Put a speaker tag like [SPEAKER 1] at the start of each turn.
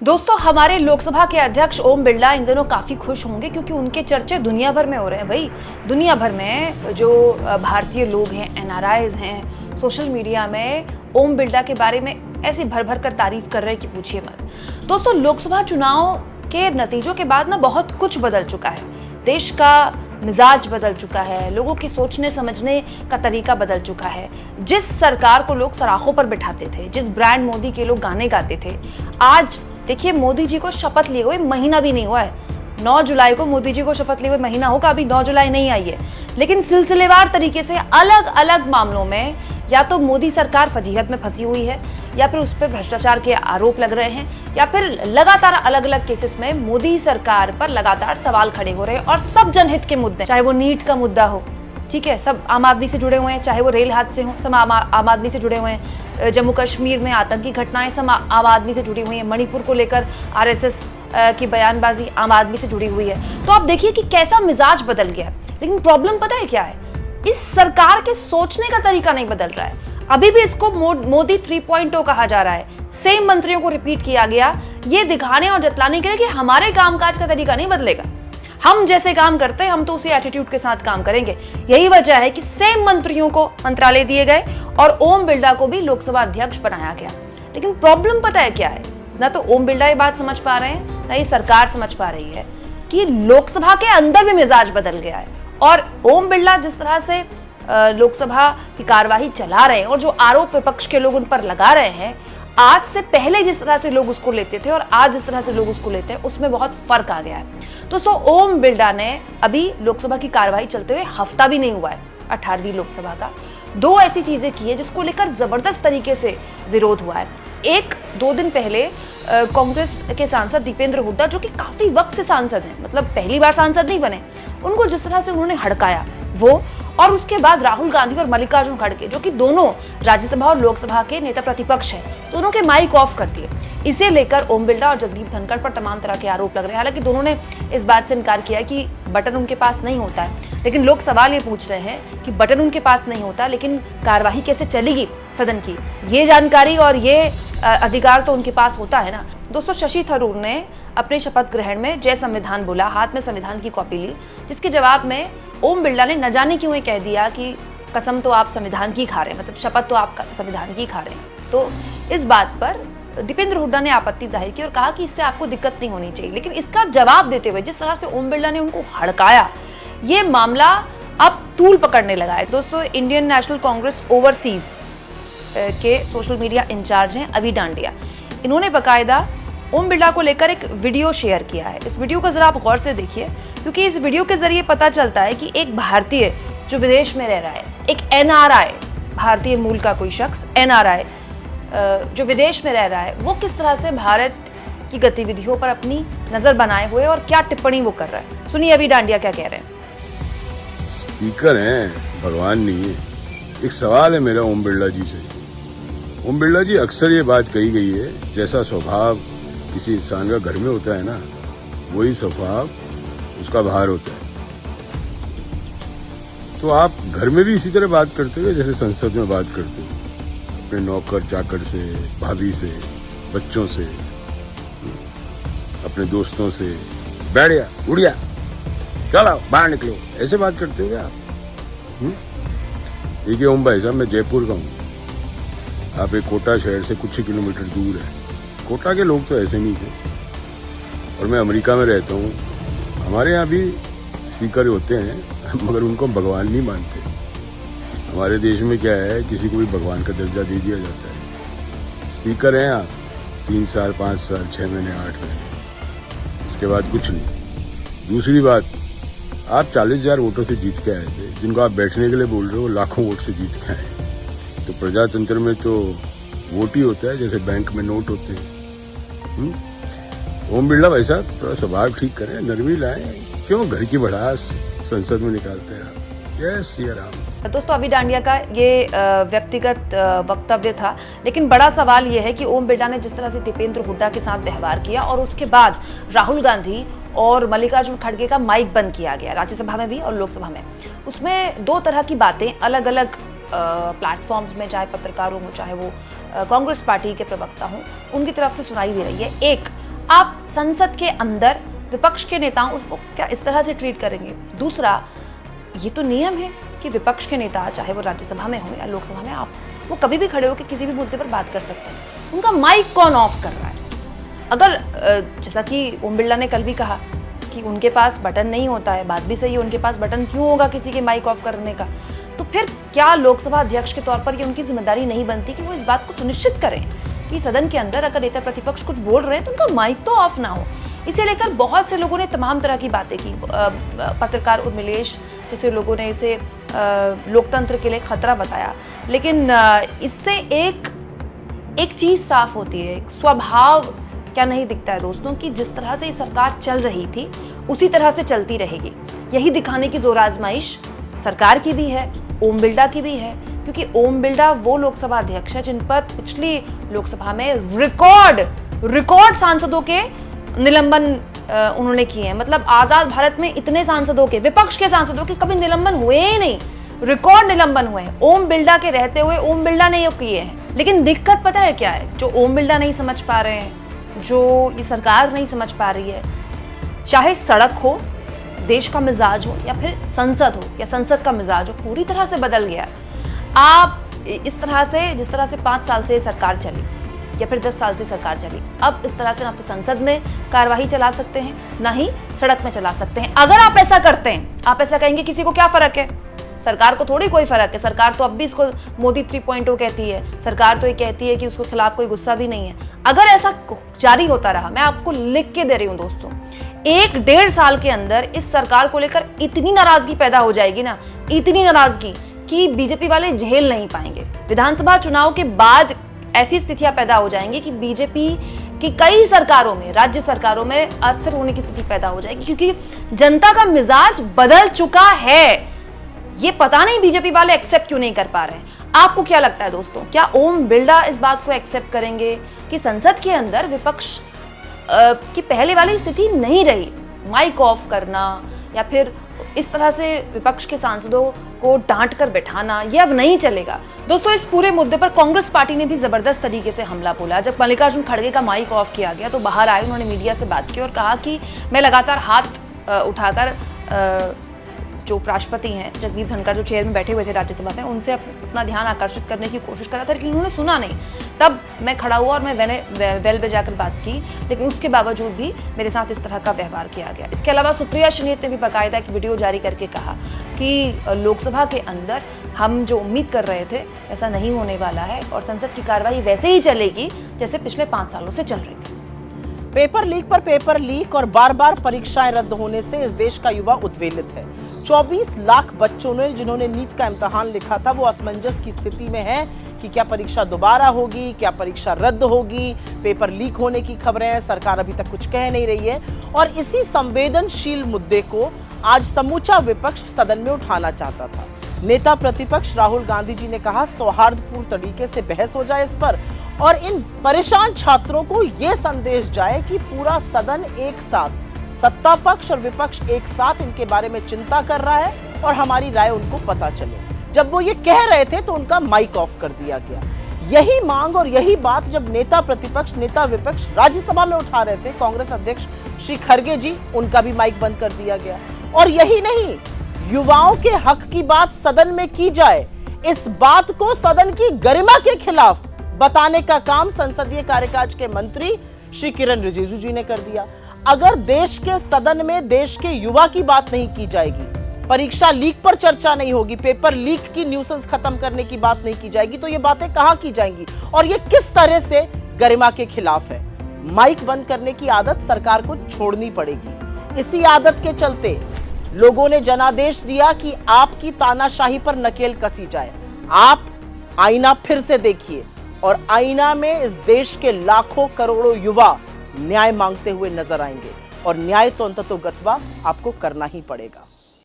[SPEAKER 1] दोस्तों, हमारे लोकसभा के अध्यक्ष ओम बिरला इन दिनों काफ़ी खुश होंगे क्योंकि उनके चर्चे दुनिया भर में हो रहे हैं। भाई, दुनिया भर में जो भारतीय लोग हैं, एनआरआईज हैं, सोशल मीडिया में ओम बिरला के बारे में ऐसी भर भर कर तारीफ कर रहे हैं कि पूछिए मत। दोस्तों, लोकसभा चुनाव के नतीजों के बाद ना बहुत कुछ बदल चुका है। देश का मिजाज बदल चुका है, लोगों के सोचने समझने का तरीका बदल चुका है। जिस सरकार को लोग सराखों पर बिठाते थे, जिस ब्रांड मोदी के लोग गाने गाते थे, आज देखिए मोदी जी को शपथ लिए हुए महीना भी नहीं हुआ है। 9 जुलाई को मोदी जी को शपथ लिए हुए महीना होगा, अभी 9 जुलाई नहीं आई है। लेकिन सिलसिलेवार तरीके से अलग अलग मामलों में या तो मोदी सरकार फजीहत में फंसी हुई है, या फिर उस पर भ्रष्टाचार के आरोप लग रहे हैं, या फिर लगातार अलग अलग केसेस में मोदी सरकार पर लगातार सवाल खड़े हो रहे हैं। और सब जनहित के मुद्दे, चाहे वो नीट का मुद्दा हो, ठीक है, सब आम आदमी से जुड़े हुए हैं, चाहे वो रेल हादसे हों, सब आम आदमी से जुड़े हुए हैं, जम्मू कश्मीर में आतंकी घटनाएं सब आम आदमी से जुड़ी हुई हैं, मणिपुर को लेकर आरएसएस की बयानबाजी आम आदमी से जुड़ी हुई है। तो आप देखिए कि कैसा मिजाज बदल गया। लेकिन प्रॉब्लम पता है क्या है? इस सरकार के सोचने का तरीका नहीं बदल रहा है। अभी भी इसको मोदी 3.0 कहा जा रहा है। सेम मंत्रियों को रिपीट किया गया, ये दिखाने और जतलाने के लिए कि हमारे कामकाज का तरीका नहीं बदलेगा। हम जैसे काम करते हैं, हम तो उसी एटीट्यूड के साथ काम करेंगे। यही वजह है कि सेम मंत्रियों को मंत्रालय दिए गए और ओम बिरला को भी लोकसभा अध्यक्ष बनाया गया। लेकिन प्रॉब्लम पता है क्या है? ना तो ओम बिरला ये बात समझ पा रहे हैं, ना ये सरकार समझ पा रही है कि लोकसभा के अंदर भी मिजाज बदल गया है। और ओम बिरला जिस तरह से लोकसभा की कार्यवाही चला रहे हैं और जो आरोप विपक्ष के लोग उन पर लगा रहे हैं, आज से पहले जिस तरह से लोग उसको लेते थे और आज जिस तरह से लोग उसको लेते हैं, उसमें बहुत फर्क आ गया है। दोस्तों, ओम बिरला ने अभी लोकसभा की कार्यवाही चलते हुए हफ्ता भी नहीं हुआ है 18वीं लोकसभा का, 2 ऐसी चीजें की हैं जिसको लेकर जबरदस्त तरीके से विरोध हुआ है। 1-2 दिन पहले कांग्रेस के सांसद दीपेंद्र हुड्डा, जो कि काफी वक्त से सांसद हैं, मतलब पहली बार सांसद नहीं बने, उनको जिस तरह से उन्होंने हड़काया वो, और उसके बाद राहुल गांधी और मल्लिकार्जुन खड़गे, जो कि दोनों राज्यसभा और लोकसभा के नेता प्रतिपक्ष हैं, दोनों के माइक ऑफ कर दिए। इसे लेकर ओम बिरला और जगदीप धनखड़ पर तमाम तरह के आरोप लग रहे हैं। हालांकि दोनों ने इस बात से इनकार किया कि बटन उनके पास नहीं होता है। लेकिन लोग सवाल ये पूछ रहे हैं कि बटन उनके पास नहीं होता, लेकिन कार्यवाही कैसे चलेगी सदन की, ये जानकारी और ये अधिकार तो उनके पास होता है ना। दोस्तों, शशि थरूर ने अपने शपथ ग्रहण में जय संविधान बोला, हाथ में संविधान की कॉपी ली, जिसके जवाब में ओम बिरला ने न जाने क्यों कह दिया कि कसम तो आप संविधान की खा रहे हैं, मतलब शपथ तो आप संविधान की खा रहे हैं। तो इस बात पर दीपेंद्र हुड्डा ने आपत्ति जाहिर की और कहा कि इससे आपको दिक्कत नहीं होनी चाहिए। लेकिन इसका जवाब देते हुए जिस तरह से ओम बिरला ने उनको हड़काया, ये मामला अब तूल पकड़ने लगा है। दोस्तों, इंडियन नेशनल कांग्रेस ओवरसीज के सोशल मीडिया इंचार्ज हैं अभी डांडिया, इन्होंने बाकायदा ओम बिरला को लेकर एक वीडियो शेयर किया है। इस वीडियो को जरा आप गौर से देखिए, क्योंकि इस वीडियो के जरिए पता चलता है कि एक भारतीय जो विदेश में रह रहा है, एक एनआरआई, भारतीय मूल का कोई शख्स, एनआरआई जो विदेश में रह रहा है, वो किस तरह से भारत की गतिविधियों पर अपनी नजर बनाए हुए और क्या टिप्पणी वो कर रहा है। सुनिए अभी डांडिया क्या कह रहे हैं।
[SPEAKER 2] स्पीकर हैं, भगवान नहीं है। एक सवाल है मेरा ओम बिरला जी से। ओम बिरला जी, अक्सर ये बात कही गई है, जैसा स्वभाव किसी इंसान का घर में होता है ना, वही स्वभाव उसका बाहर होता है। तो आप घर में भी इसी तरह बात करते हो जैसे संसद में बात करते हो, अपने नौकर चाकर से, भाभी से, बच्चों से, अपने दोस्तों से, बैठ गया, उड़ गया, चलो बाहर निकलो, ऐसे बात करते हो क्या आप? देखिए ओम भाई साहब, मैं जयपुर का हूँ, आप एक कोटा शहर से कुछ ही किलोमीटर दूर है। कोटा के लोग तो ऐसे नहीं थे। और मैं अमेरिका में रहता हूँ, हमारे यहाँ भी स्पीकर होते हैं, मगर उनको भगवान नहीं मानते। हमारे देश में क्या है, किसी को भी भगवान का दर्जा दे दिया जाता है। स्पीकर हैं आप 3 साल, 5 साल, 6 महीने, 8 महीने, उसके बाद कुछ नहीं। दूसरी बात, आप 40,000 वोटों से जीत के आए थे, जिनको आप बैठने के लिए बोल रहे हो, लाखों वोट से जीत के आए। तो प्रजातंत्र में तो वोट ही होता है, जैसे बैंक में नोट होते हैं। ओम बिरला भाई साहब, थोड़ा स्वभाव ठीक करें, नरमी लाएं, क्यों घर की भड़ास संसद में निकालते हैं आप? जय श्री राम।
[SPEAKER 1] दोस्तों, अभी डांडिया का ये व्यक्तिगत वक्तव्य था, लेकिन बड़ा सवाल ये है कि ओम बिरला ने जिस तरह से दीपेंद्र हुड्डा के साथ व्यवहार किया और उसके बाद राहुल गांधी और मल्लिकार्जुन खड़गे का माइक बंद किया गया, राज्यसभा में भी और लोकसभा में, उसमें 2 तरह की बातें अलग अलग प्लेटफॉर्म्स में, चाहे पत्रकारों हो, चाहे वो कांग्रेस पार्टी के प्रवक्ता हों, उनकी तरफ से सुनाई दे रही है। एक, आप संसद के अंदर विपक्ष के नेताओं उसको क्या इस तरह से ट्रीट करेंगे? दूसरा, ये तो नियम है कि विपक्ष के नेता चाहे वो राज्यसभा में हो या लोकसभा में, आप वो कभी भी खड़े होकर किसी भी मुद्दे पर बात कर सकते हैं। उनका माइक कौन ऑफ कर रहा है? अगर जैसा कि ओम बिरला ने कल भी कहा कि उनके पास बटन नहीं होता है, बात भी सही है, उनके पास बटन क्यों होगा किसी के माइक ऑफ करने का? तो फिर क्या लोकसभा अध्यक्ष के तौर पर ये उनकी जिम्मेदारी नहीं बनती कि वो इस बात को सुनिश्चित करें कि सदन के अंदर अगर नेता प्रतिपक्ष कुछ बोल रहे हैं तो उनका माइक तो ऑफ ना हो? इसे लेकर बहुत से लोगों ने तमाम तरह की बातें की। पत्रकार उर्मिलेश जैसे लोगों ने इसे लोकतंत्र के लिए खतरा बताया, लेकिन इससे एक चीज साफ होती है, एक स्वभाव क्या नहीं दिखता है दोस्तों, कि जिस तरह से ये सरकार चल रही थी उसी तरह से चलती रहेगी। यही दिखाने की जोर आजमाइश सरकार की भी है, ओम बिरला की भी है, क्योंकि ओम बिरला वो लोकसभा अध्यक्ष है जिन पर पिछली लोकसभा में रिकॉर्ड सांसदों के निलंबन उन्होंने किए हैं। मतलब आजाद भारत में इतने सांसदों के, विपक्ष के सांसदों के कभी निलंबन हुए ही नहीं, रिकॉर्ड निलंबन हुए हैं। ओम बिरला के रहते हुए ओम बिरला ने ये किए हैं। लेकिन दिक्कत पता है क्या है? जो ओम बिरला नहीं समझ पा रहे हैं, जो ये सरकार नहीं समझ पा रही है, चाहे सड़क हो, देश का मिजाज हो, या फिर संसद हो या संसद का मिजाज हो, पूरी तरह से बदल गया है। आप इस तरह से, जिस तरह से 5 साल से सरकार चली या फिर 10 साल से सरकार चली, अब इस तरह से ना तो संसद में कार्यवाही चला सकते हैं, ना ही सड़क में चला सकते हैं। अगर आप ऐसा करते हैं, आप ऐसा कहेंगे किसी को क्या फर्क है, सरकार को थोड़ी कोई फर्क है, सरकार तो अब भी इसको मोदी 3.0 कहती है, सरकार तो ये कहती है कि उसके खिलाफ कोई गुस्सा भी नहीं है। अगर ऐसा जारी होता रहा, मैं आपको लिख के दे रही हूं दोस्तों, 1-1.5 साल के अंदर इस सरकार को लेकर इतनी नाराजगी पैदा हो जाएगी ना, इतनी नाराजगी कि बीजेपी वाले झेल नहीं पाएंगे। विधानसभा चुनाव के बाद ऐसी स्थितियां पैदा हो जाएंगी कि बीजेपी की कई सरकारों में, राज्य सरकारों में अस्थिर होने की स्थिति पैदा हो जाएगी, क्योंकि जनता का मिजाज बदल चुका है। ये पता नहीं बीजेपी वाले एक्सेप्ट क्यों नहीं कर पा रहे हैं। आपको क्या लगता है दोस्तों, क्या ओम बिरला इस बात को एक्सेप्ट करेंगे कि संसद के अंदर विपक्ष की पहले वाली स्थिति नहीं रही, माइक ऑफ करना या फिर इस तरह से विपक्ष के सांसदों को डांट कर बैठाना, ये अब नहीं चलेगा? दोस्तों, इस पूरे मुद्दे पर कांग्रेस पार्टी ने भी जबरदस्त तरीके से हमला बोला। जब मल्लिकार्जुन खड़गे का माइक ऑफ किया गया तो बाहर आए, उन्होंने मीडिया से बात की और कहा कि मैं लगातार हाथ उठाकर जो राष्ट्रपति हैं जगदीप धनखड़, जो चेयर में बैठे हुए थे राज्यसभा में, उनसे अपना ध्यान आकर्षित करने की कोशिश करा था, लेकिन उन्होंने सुना नहीं। तब मैं खड़ा हुआ और मैंने वेल पे जाकर बात की, लेकिन उसके बावजूद भी मेरे साथ इस तरह का व्यवहार किया गया। इसके अलावा सुप्रिया श्रीनेत ने भी बाकायदा एक वीडियो जारी करके कहा कि लोकसभा के अंदर हम जो उम्मीद कर रहे थे ऐसा नहीं होने वाला है और संसद की कार्रवाई वैसे ही चलेगी जैसे पिछले 5 सालों से चल रही थी।
[SPEAKER 3] पेपर लीक पर पेपर लीक और बार बार परीक्षाएं रद्द होने से इस देश का युवा उद्वेलित है। 24 लाख बच्चों ने जिन्होंने नीट का इम्तिहान लिखा था, वो असमंजस की स्थिति में है कि क्या परीक्षा दोबारा होगी, क्या परीक्षा रद्द होगी। पेपर लीक होने की खबरें हैं, सरकार अभी तक कुछ कह नहीं रही है और इसी संवेदनशील मुद्दे को आज समूचा विपक्ष सदन में उठाना चाहता था। नेता प्रतिपक्ष राहुल गांधी जी ने कहा सौहार्दपूर्ण तरीके से बहस हो जाए इस पर और इन परेशान छात्रों को यह संदेश जाए कि पूरा सदन एक साथ, सत्ता पक्ष और विपक्ष एक साथ इनके बारे में चिंता कर रहा है और हमारी राय उनको पता चले। जब वो ये कह रहे थे तो उनका माइक ऑफ कर दिया गया। यही मांग और यही बात जब नेता प्रतिपक्ष, नेता विपक्ष राज्यसभा में उठा रहे थे, कांग्रेस अध्यक्ष श्री खड़गे जी, उनका भी माइक बंद कर दिया गया। और यही नहीं, युवाओं के हक की बात सदन में की जाए, इस बात को सदन की गरिमा के खिलाफ बताने का काम संसदीय कार्यकाज के मंत्री श्री किरण रिजिजू जी ने कर दिया। अगर देश के सदन में देश के युवा की बात नहीं की जाएगी, परीक्षा लीक पर चर्चा नहीं होगी, पेपर लीक की न्यूसेंस खत्म करने की बात नहीं की जाएगी, तो ये बातें कहां की जाएंगी और ये किस तरह से गरिमा के खिलाफ है। माइक बंद करने की आदत सरकार को छोड़नी पड़ेगी। इसी आदत के चलते लोगों ने जनादेश दिया कि आपकी तानाशाही पर नकेल कसी जाए। आप आईना फिर से देखिए और आईना में इस देश के लाखों करोड़ों युवा न्याय मांगते हुए नजर आएंगे और न्याय तो अंततोगत्वा आपको करना ही पड़ेगा।